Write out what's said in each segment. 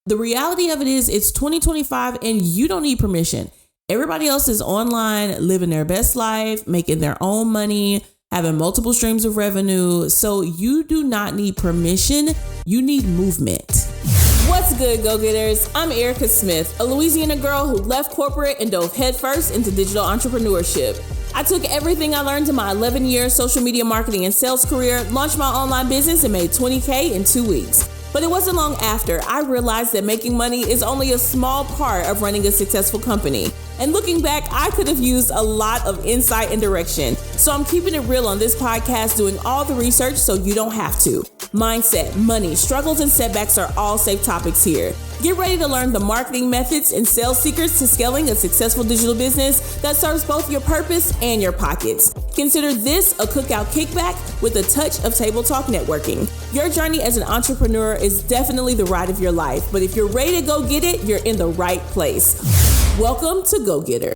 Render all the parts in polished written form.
the reality of it is it's 2025 and you don't need permission. Everybody else is online, living their best life, making their own money, having multiple streams of revenue. So you do not need permission. You need movement. What's good, go-getters? I'm Erica Smith, a Louisiana girl who left corporate and dove headfirst into digital entrepreneurship. I took everything I learned in my 11-year social media marketing and sales career, launched my online business, and made $20K in 2 weeks. But it wasn't long after I realized that making money is only a small part of running a successful company. And looking back, I could have used a lot of insight and direction. So I'm keeping it real on this podcast, doing all the research so you don't have to. Mindset, money, struggles, and setbacks are all safe topics here. Get ready to learn the marketing methods and sales secrets to scaling a successful digital business that serves both your purpose and your pockets. Consider this a cookout kickback with a touch of table talk networking. Your journey as an entrepreneur is definitely the ride of your life, but if you're ready to go get it, you're in the right place. Welcome to Go Getter.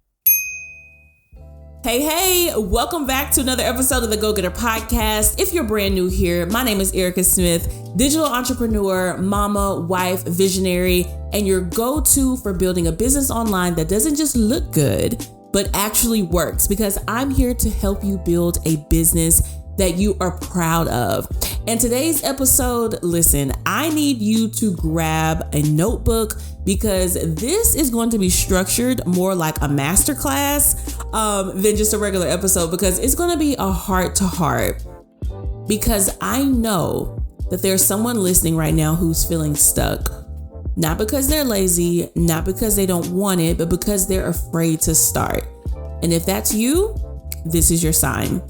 Hey, welcome back to another episode of the Go Getter podcast. If you're brand new here, my name is Erica Smith, digital entrepreneur, mama, wife, visionary, and your go-to for building a business online that doesn't just look good, but actually works, because I'm here to help you build a business that you are proud of. And today's episode, listen, I need you to grab a notebook because this is going to be structured more like a masterclass than just a regular episode, because it's going to be a heart to heart. Because I know that there's someone listening right now who's feeling stuck, not because they're lazy, not because they don't want it, but because they're afraid to start. And if that's you, this is your sign.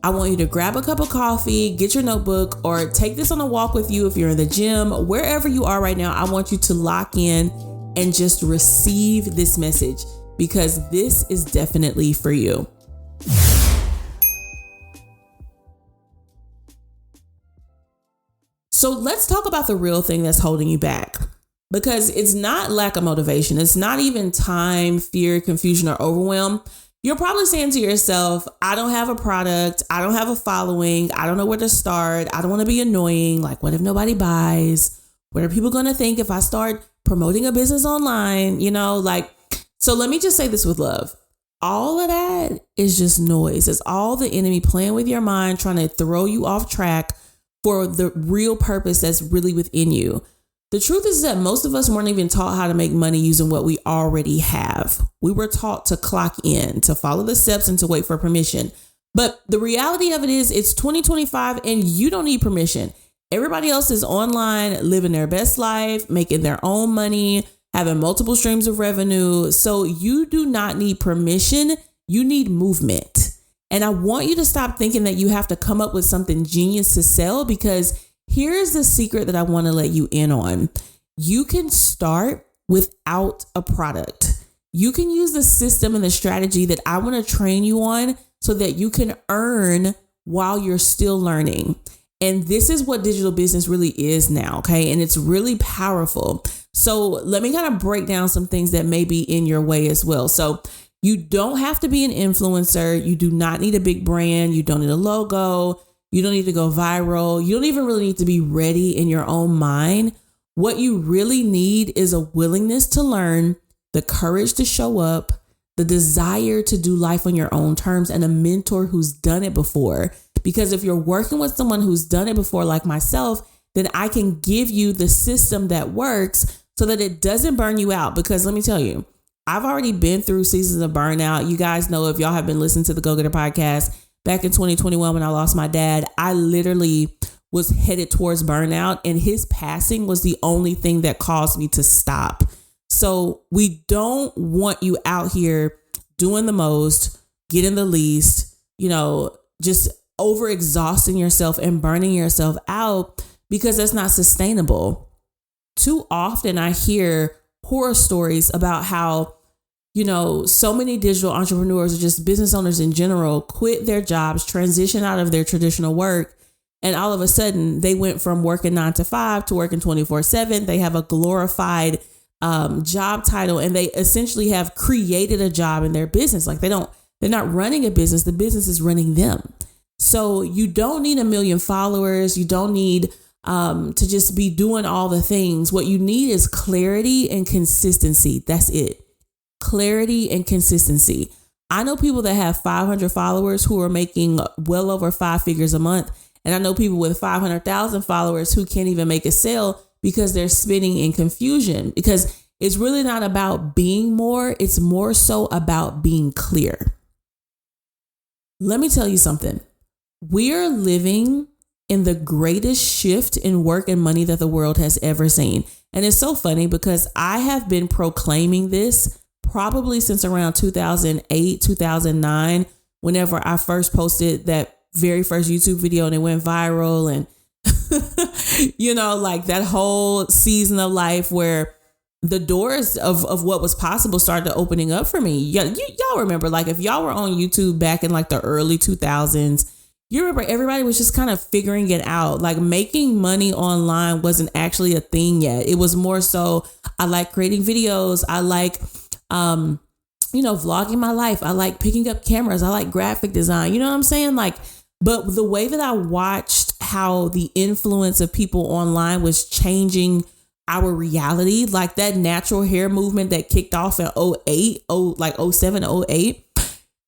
I want you to grab a cup of coffee, get your notebook, or take this on a walk with you if you're in the gym. Wherever you are right now, I want you to lock in and just receive this message, because this is definitely for you. So let's talk about the real thing that's holding you back, because it's not lack of motivation. It's not even time, fear, confusion, or overwhelm. You're probably saying to yourself, I don't have a product. I don't have a following. I don't know where to start. I don't want to be annoying. Like, what if nobody buys? What are people going to think if I start promoting a business online? So let me just say this with love. All of that is just noise. It's all the enemy playing with your mind, trying to throw you off track for the real purpose that's really within you. The truth is that most of us weren't even taught how to make money using what we already have. We were taught to clock in, to follow the steps, and to wait for permission. But the reality of it is it's 2025 and you don't need permission. Everybody else is online, living their best life, making their own money, having multiple streams of revenue. So you do not need permission. You need movement. And I want you to stop thinking that you have to come up with something genius to sell, because here's the secret that I want to let you in on. You can start without a product. You can use the system and the strategy that I want to train you on so that you can earn while you're still learning. And this is what digital business really is now, okay? And it's really powerful. So let me kind of break down some things that may be in your way as well. So you don't have to be an influencer. You do not need a big brand. You don't need a logo. You don't need to go viral. You don't even really need to be ready in your own mind. What you really need is a willingness to learn, the courage to show up, the desire to do life on your own terms, and a mentor who's done it before. Because if you're working with someone who's done it before, like myself, then I can give you the system that works so that it doesn't burn you out. Because let me tell you, I've already been through seasons of burnout. You guys know, if y'all have been listening to the Go Getter podcast, back in 2021, when I lost my dad, I literally was headed towards burnout, and his passing was the only thing that caused me to stop. So we don't want you out here doing the most, getting the least, just overexhausting yourself and burning yourself out, because that's not sustainable. Too often I hear horror stories about how so many digital entrepreneurs, or just business owners in general, quit their jobs, transition out of their traditional work. And all of a sudden they went from working 9 to 5 to working 24/7. They have a glorified job title, and they essentially have created a job in their business. Like they're not running a business. The business is running them. So you don't need 1 million followers. You don't need to just be doing all the things. What you need is clarity and consistency. That's it. Clarity and consistency. I know people that have 500 followers who are making well over 5 figures a month. And I know people with 500,000 followers who can't even make a sale because they're spinning in confusion, because it's really not about being more. It's more so about being clear. Let me tell you something. We're living in the greatest shift in work and money that the world has ever seen. And it's so funny because I have been proclaiming this probably since around 2008, 2009, whenever I first posted that very first YouTube video and it went viral. And, like that whole season of life where the doors of what was possible started opening up for me. Y'all remember, like if y'all were on YouTube back in like the early 2000s, you remember everybody was just kind of figuring it out. Like making money online wasn't actually a thing yet. It was more so, I like creating videos. I like, vlogging my life. I like picking up cameras. I like graphic design. You know what I'm saying? But the way that I watched how the influence of people online was changing our reality, like that natural hair movement that kicked off in 07, 08.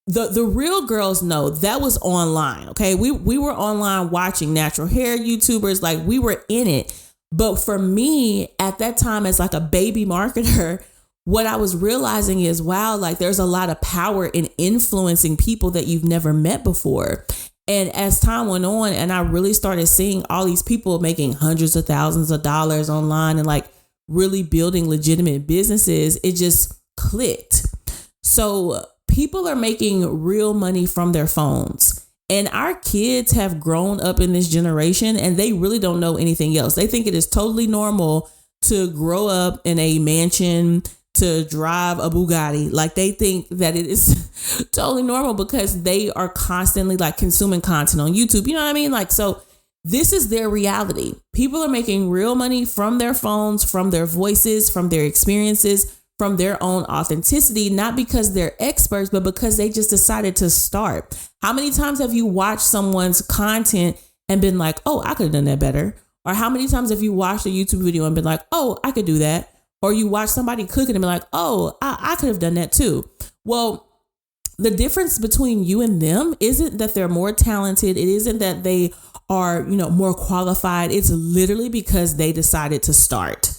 The real girls know that was online. Okay. We were online watching natural hair YouTubers. Like we were in it. But for me at that time, as like a baby marketer, what I was realizing is, wow, like there's a lot of power in influencing people that you've never met before. And as time went on and I really started seeing all these people making hundreds of thousands of dollars online and like really building legitimate businesses, it just clicked. So people are making real money from their phones. And our kids have grown up in this generation and they really don't know anything else. They think it is totally normal to grow up in a mansion, to drive a Bugatti. Like they think that it is totally normal because they are constantly like consuming content on YouTube. You know what I mean? Like, so this is their reality. People are making real money from their phones, from their voices, from their experiences, from their own authenticity, not because they're experts, but because they just decided to start. How many times have you watched someone's content and been like, oh, I could have done that better? Or how many times have you watched a YouTube video and been like, oh, I could do that? Or you watch somebody cooking and be like, oh, I could have done that too. Well, the difference between you and them isn't that they're more talented. It isn't that they are, more qualified. It's literally because they decided to start.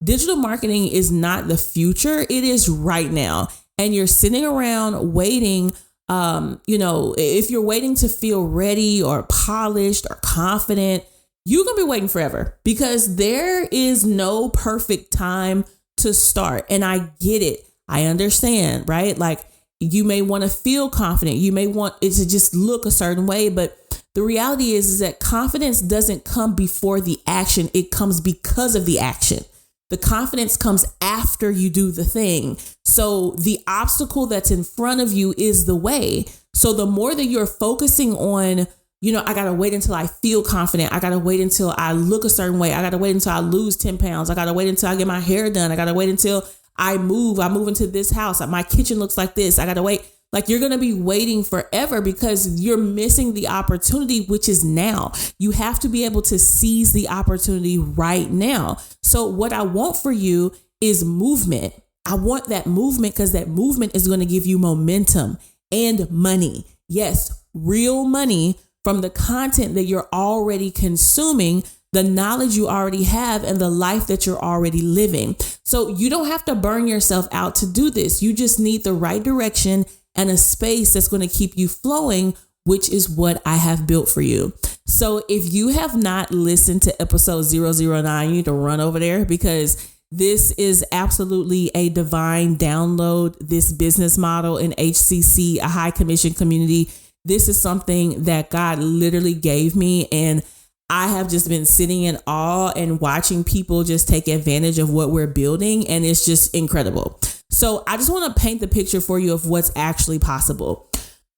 Digital marketing is not the future. It is right now. And you're sitting around waiting. If you're waiting to feel ready or polished or confident, you're going to be waiting forever because there is no perfect time to start. And I get it. I understand, right? Like you may want to feel confident. You may want it to just look a certain way. But the reality is that confidence doesn't come before the action. It comes because of the action. The confidence comes after you do the thing. So the obstacle that's in front of you is the way. So the more that you're focusing on, I got to wait until I feel confident. I got to wait until I look a certain way. I got to wait until I lose 10 pounds. I got to wait until I get my hair done. I got to wait until I move into this house. My kitchen looks like this. I got to wait. Like you're going to be waiting forever because you're missing the opportunity, which is now. You have to be able to seize the opportunity right now. So what I want for you is movement. I want that movement because that movement is going to give you momentum and money. Yes, real money from the content that you're already consuming, the knowledge you already have, and the life that you're already living. So you don't have to burn yourself out to do this. You just need the right direction and a space that's going to keep you flowing, which is what I have built for you. So if you have not listened to episode 009, you need to run over there because this is absolutely a divine download. This business model in HCC, a high commission community. This is something that God literally gave me. And I have just been sitting in awe and watching people just take advantage of what we're building. And it's just incredible. So I just want to paint the picture for you of what's actually possible.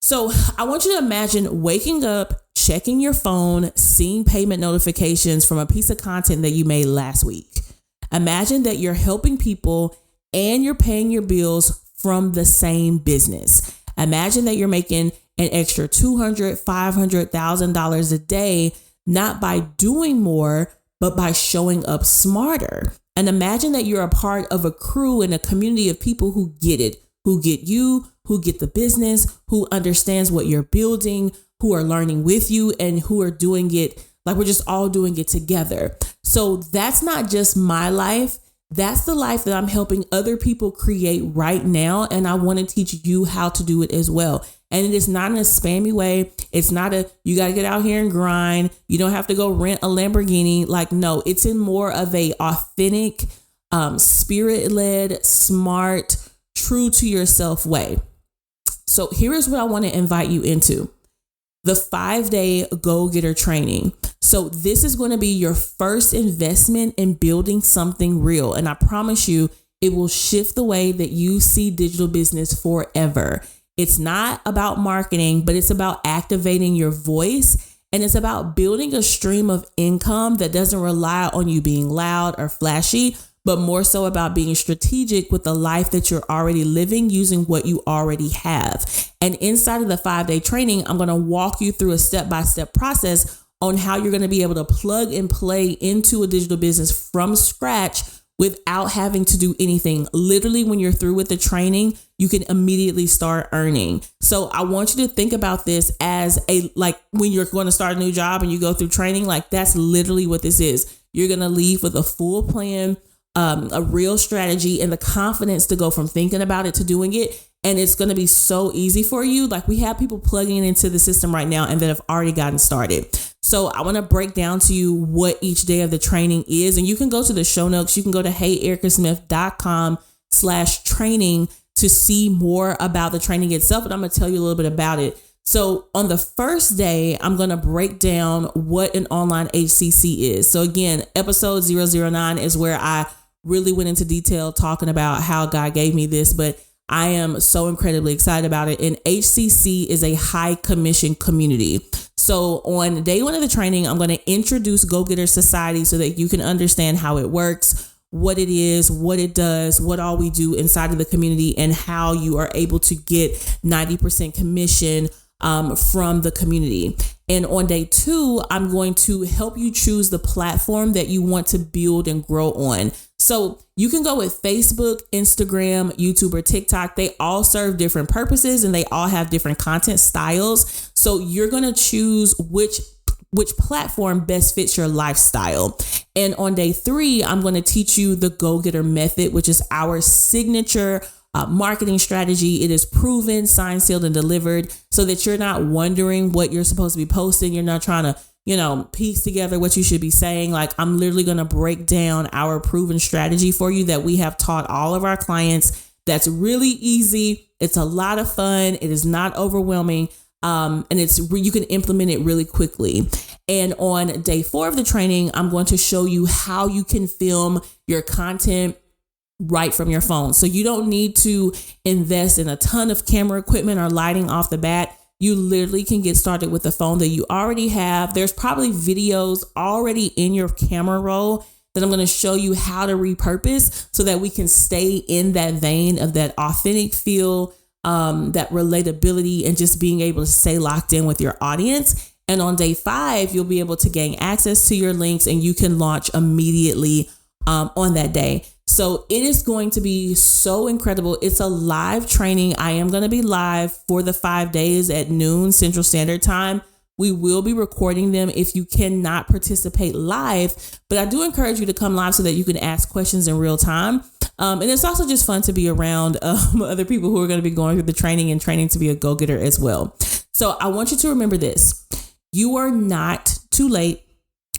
So I want you to imagine waking up, checking your phone, seeing payment notifications from a piece of content that you made last week. Imagine that you're helping people and you're paying your bills from the same business. Imagine that you're making an extra $200,000, $500,000 a day, not by doing more, but by showing up smarter. And imagine that you're a part of a crew and a community of people who get it, who get you, who get the business, who understands what you're building, who are learning with you, and who are doing it like we're just all doing it together. So that's not just my life. That's the life that I'm helping other people create right now. And I want to teach you how to do it as well. And it is not in a spammy way. It's not you got to get out here and grind. You don't have to go rent a Lamborghini. Like, no, it's in more of a authentic, spirit-led, smart, true to yourself way. So here is what I want to invite you into. The 5-day go-getter training. So this is going to be your first investment in building something real. And I promise you, it will shift the way that you see digital business forever. It's not about marketing, but it's about activating your voice. And it's about building a stream of income that doesn't rely on you being loud or flashy, but more so about being strategic with the life that you're already living using what you already have. And inside of the 5-day training, I'm going to walk you through a step-by-step process on how you're going to be able to plug and play into a digital business from scratch without having to do anything. Literally, when you're through with the training, you can immediately start earning. So I want you to think about this as when you're going to start a new job and you go through training, like that's literally what this is. You're going to leave with a full plan, a real strategy, and the confidence to go from thinking about it to doing it. And it's going to be so easy for you. Like we have people plugging into the system right now and that have already gotten started. So I want to break down to you what each day of the training is. And you can go to the show notes. You can go to heyericasmith.com/training to see more about the training itself. And I'm going to tell you a little bit about it. So on the first day, I'm going to break down what an online HCC is. So again, episode 009 is where I really went into detail talking about how God gave me this, but I am so incredibly excited about it. And HCC is a high commission community. So on day 1 of the training, I'm going to introduce Go-Getter Society so that you can understand how it works, what it is, what it does, what all we do inside of the community, and how you are able to get 90% commission from the community. And on day 2, I'm going to help you choose the platform that you want to build and grow on. So you can go with Facebook, Instagram, YouTube, or TikTok. They all serve different purposes and they all have different content styles. So you're going to choose which platform best fits your lifestyle. And on day 3, I'm going to teach you the Go-Getter method, which is our signature marketing strategy. It is proven, signed, sealed, and delivered so that you're not wondering what you're supposed to be posting. You're not trying to, piece together what you should be saying. Like I'm literally going to break down our proven strategy for you that we have taught all of our clients. That's really easy. It's a lot of fun. It is not overwhelming. And you can implement it really quickly. And on day 4 of the training, I'm going to show you how you can film your content right from your phone. So you don't need to invest in a ton of camera equipment or lighting off the bat. You literally can get started with the phone that you already have. There's probably videos already in your camera roll that I'm going to show you how to repurpose so that we can stay in that vein of that authentic feel, that relatability, and just being able to stay locked in with your audience. And on day 5, you'll be able to gain access to your links and you can launch immediately on that day. So it is going to be so incredible. It's a live training. I am going to be live for the 5 days at noon Central Standard Time. We will be recording them if you cannot participate live, but I do encourage you to come live so that you can ask questions in real time. And it's also just fun to be around other people who are going to be going through the training and training to be a go-getter as well. So I want you to remember this. You are not too late.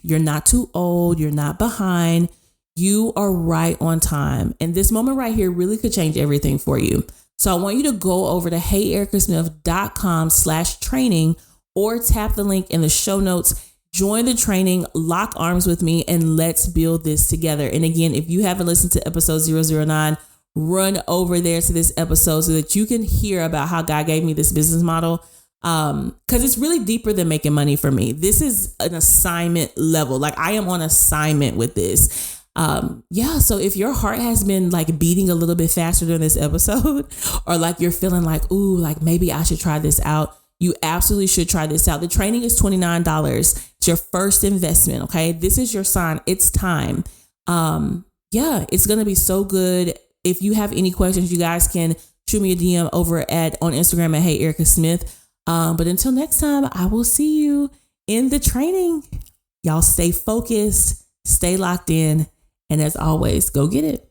You're not too old. You're not behind. You are right on time. And this moment right here really could change everything for you. So I want you to go over to heyericasmith.com/training or tap the link in the show notes, join the training, lock arms with me, and let's build this together. And again, if you haven't listened to episode 009, run over there to this episode so that you can hear about how God gave me this business model. Because it's really deeper than making money for me. This is an assignment level. Like I am on assignment with this. So if your heart has been like beating a little bit faster during this episode, or like you're feeling like, ooh, like maybe I should try this out, You absolutely should try this out. The training is $29. It's your first investment. Okay. This is your sign. It's time. Yeah, it's going to be so good. If you have any questions, you guys can shoot me a DM over on Instagram at Hey Erica Smith. But until next time, I will see you in the training. Y'all stay focused, stay locked in. And as always, go get it.